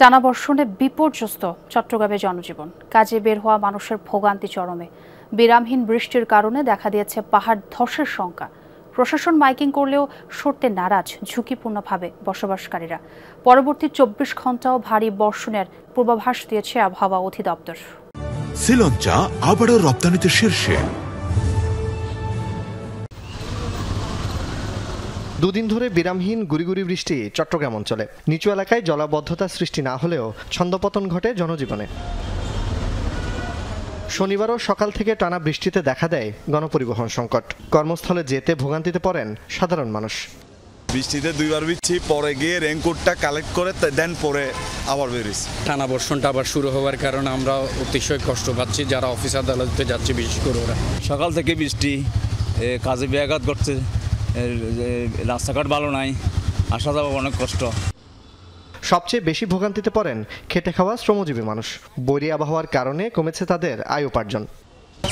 টানা বর্ষণে বিপর্যস্ত চট্টগ্রামে জনজীবন। কাজে বের হওয়া মানুষের ভোগান্তি চরমে। বিরামহীন বৃষ্টির কারণে দেখা দিয়েছে পাহাড় ধসের শঙ্কা। প্রশাসন মাইকিং করলেও সরতে নারাজ ঝুঁকিপূর্ণভাবে বসবাসকারীরা। পরবর্তী 24 ঘন্টাও ভারী বর্ষণের পূর্বাভাস দিয়েছে আবহাওয়া অধিদপ্তর। শ্রীলঙ্কা আবারও রপ্তানিতে শীর্ষে। দুদিন ধরে বিরামহীন গুড়িগুড়ি বৃষ্টি চট্টগ্রাম অঞ্চলে। নিচু এলাকায় জলাবদ্ধতা সৃষ্টি না হলেও ছন্দপতন ঘটে জনজীবনে। শনিবারও সকাল থেকে টানা বৃষ্টিতে দেখা দেয় গণপরিবহন সংকট। কর্মস্থলে যেতে ভোগান্তিতে পড়েন সাধারণ মানুষ। বৃষ্টিতে দুইবার ভিজছি, পরে গিয়ে রেইনকোটটা কালেক্ট করে দেন পরে আবার বেরিয়েছি। টানা বর্ষণটা আবার শুরু হওয়ার কারণে আমরা অতিশয় কষ্ট পাচ্ছি, যারা অফিস আদালতে যাচ্ছে বিশেষ করে ওরা। সকাল থেকে বৃষ্টি, কাজে ব্যাঘাত ঘটছে, রাস্তাঘাট ভালো নাই, আসা যাওয়া অনেক কষ্ট। সবচেয়ে বেশি ভোগান্তিতে পড়েন খেটে খাওয়া শ্রমজীবী মানুষ। বৈরী আবহাওয়ার কারণে কমেছে তাদের আয় উপার্জন।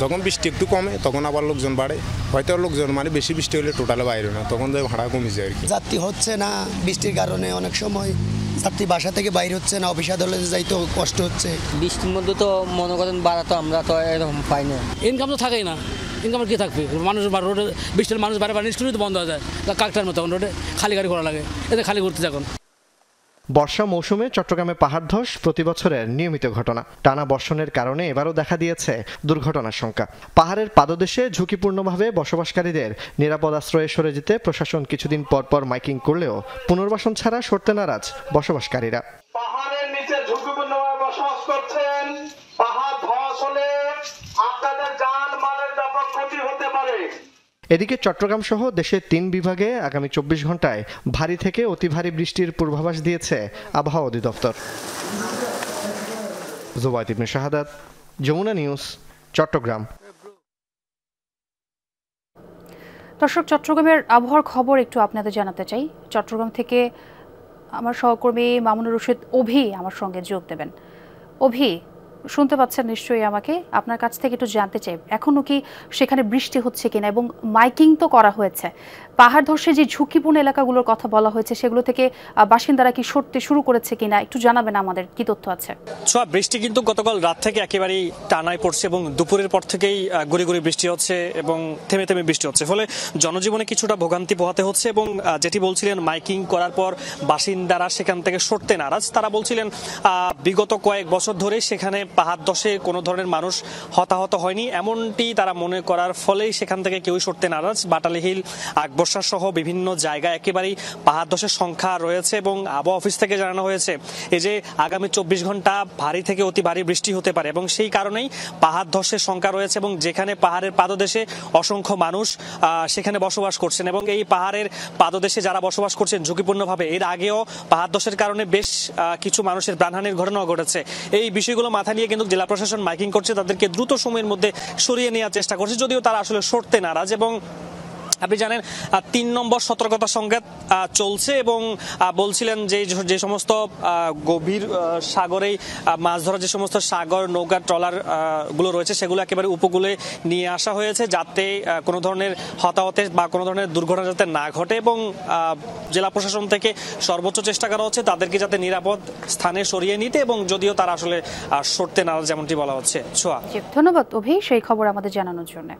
যখন বৃষ্টি একটু কমে তখন আবার লোকজন বাড়ে, হয়তো লোকজন মানে বেশি বৃষ্টি হলে টোটালে বাইরে না, তখন ভাড়া কমে যায় আর কি। যাত্রী হচ্ছে না বৃষ্টির কারণে, অনেক সময় যাত্রী বাসা থেকে বাইরে হচ্ছে না, অফিস আদালতে যাইতেও কষ্ট হচ্ছে। বৃষ্টির মধ্যে তো মনে করেন বাড়া তো আমরা তো এরকম পাই না, ইনকাম তো থাকেই না। ইনকামের কি থাকবে? মানুষ রোডে বৃষ্টির মানুষ বাইরে বাইরে স্কুলই তো বন্ধ হয়ে যায়, কাকটার মতো রোডে খালি গাড়ি করা লাগে, এতে খালি ঘুরতে এখন। বর্ষা মৌসুমে চট্টগ্রামে পাহাড় ধস প্রতি বছরের নিয়মিত ঘটনা। টানা বর্ষণের কারণে এবারও দেখা দিয়েছে দুর্ঘটনার শঙ্কা। পাহাড়ের পাদদেশে ঝুঁকিপূর্ণভাবে বসবাসকারীদের নিরাপদ আশ্রয়ে সরে যেতে প্রশাসন কিছুদিন পর পর মাইকিং করলেও পুনর্বাসন ছাড়া সরতে নারাজ বসবাসকারীরা। পাহাড়ের নিচে ঝুঁকিপূর্ণভাবে বসবাস করছেন, পাহাড় ধস হলে আপনাদের জান মালের ব্যাপক ক্ষতি হতে পারে। এদিকে চট্টগ্রাম সহ দেশের 3 বিভাগে আগামী 24 ঘন্টায় ভারী থেকে অতি ভারী বৃষ্টির পূর্বাভাস দিয়েছে আবহাওয়া অধিদপ্তর। জুবায়েদ ইবনে শাহাদাত, যমুনা নিউজ, চট্টগ্রাম। দর্শক, চট্টগ্রামের আবহাওয়ার খবর একটু আপনাদের জানাতে চাই। চট্টগ্রাম থেকে আমার সহকর্মী মামুনুর রশিদ অভি আমার সঙ্গে যোগ দেবেন। অভি, শুনতে পাচ্ছেন নিশ্চয়ই আমাকে? আপনার কাছ থেকে একটু জানতে চাই, এখনো কি সেখানে বৃষ্টি হচ্ছে কিনা, এবং মাইকিং তো করা হয়েছে, পাহাড় ধসে যে ঝুঁকিপূর্ণ এলাকাগুলোর কথা বলা হয়েছে সেগুলো থেকে বাসিন্দারা কি সরতে শুরু করেছে কিনা একটু জানাবেন আমাদের, কি তথ্য আছে? বৃষ্টি কিন্তু গতকাল রাত থেকে একেবারেই টানায় পড়ছে এবং দুপুরের পর থেকেই গুড়ি গুড়ি বৃষ্টি হচ্ছে এবং থেমে থেমে বৃষ্টি হচ্ছে, ফলে জনজীবনে কিছুটা ভোগান্তি পোহাতে হচ্ছে। এবং যেটি বলছিলেন, মাইকিং করার পর বাসিন্দারা সেখান থেকে সরতে নারাজ। তারা বলছিলেন বিগত কয়েক বছর ধরে সেখানে পাহাড় ধসে কোনো ধরনের মানুষ হতাহত হয়নি, এমনটি তারা মনে করার ফলেই সেখান থেকে কেউই সরতে নারাজ। বাটালি হিল, আকবর্ষা সহ বিভিন্ন জায়গায় একেবারেই পাহাড় ধসের সংখ্যা রয়েছে এবং আবহাওয়া অফিস থেকে জানানো হয়েছে এই যে আগামী 24 ঘন্টা ভারী থেকে অতি ভারী বৃষ্টি হতে পারে এবং সেই কারণেই পাহাড় ধসের সংখ্যা রয়েছে। এবং যেখানে পাহাড়ের পাদদেশে অসংখ্য মানুষ সেখানে বসবাস করছেন এবং এই পাহাড়ের পাদদেশে যারা বসবাস করছেন ঝুঁকিপূর্ণভাবে, এর আগেও পাহাড় ধসের কারণে বেশ কিছু মানুষের প্রাণহানির ঘটনাও ঘটেছে। এই বিষয়গুলো মাথা নিয়ে কিন্তু জেলা প্রশাসন মাইকিং করছে, তাদেরকে দ্রুত সময়ের মধ্যে সরিয়ে নেওয়ার চেষ্টা করছে, যদিও তারা আসলে সরতে নারাজ। এবং আপনি জানেন 3 নম্বর সতর্কতা সংকেত চলছে এবং বলছিলেন যে সমস্ত গভীর সাগরেই মাছ ধরার যে সমস্ত সাগর নৌকা ট্রলার গুলো রয়েছে সেগুলো একেবারে উপকূলে নিয়ে আসা হয়েছে, যাতে কোনো ধরনের হতাহতের বা কোনো ধরনের দুর্ঘটনা যাতে না ঘটে। এবং জেলা প্রশাসন থেকে সর্বোচ্চ চেষ্টা করা হচ্ছে তাদেরকে যাতে নিরাপদ স্থানে সরিয়ে নিতে, এবং যদিও তারা আসলে সরতে নারাজ যেমনটি বলা হচ্ছে। ছোঁয়া, ধন্যবাদ অভি সেই খবর আমাদের জানানোর জন্য।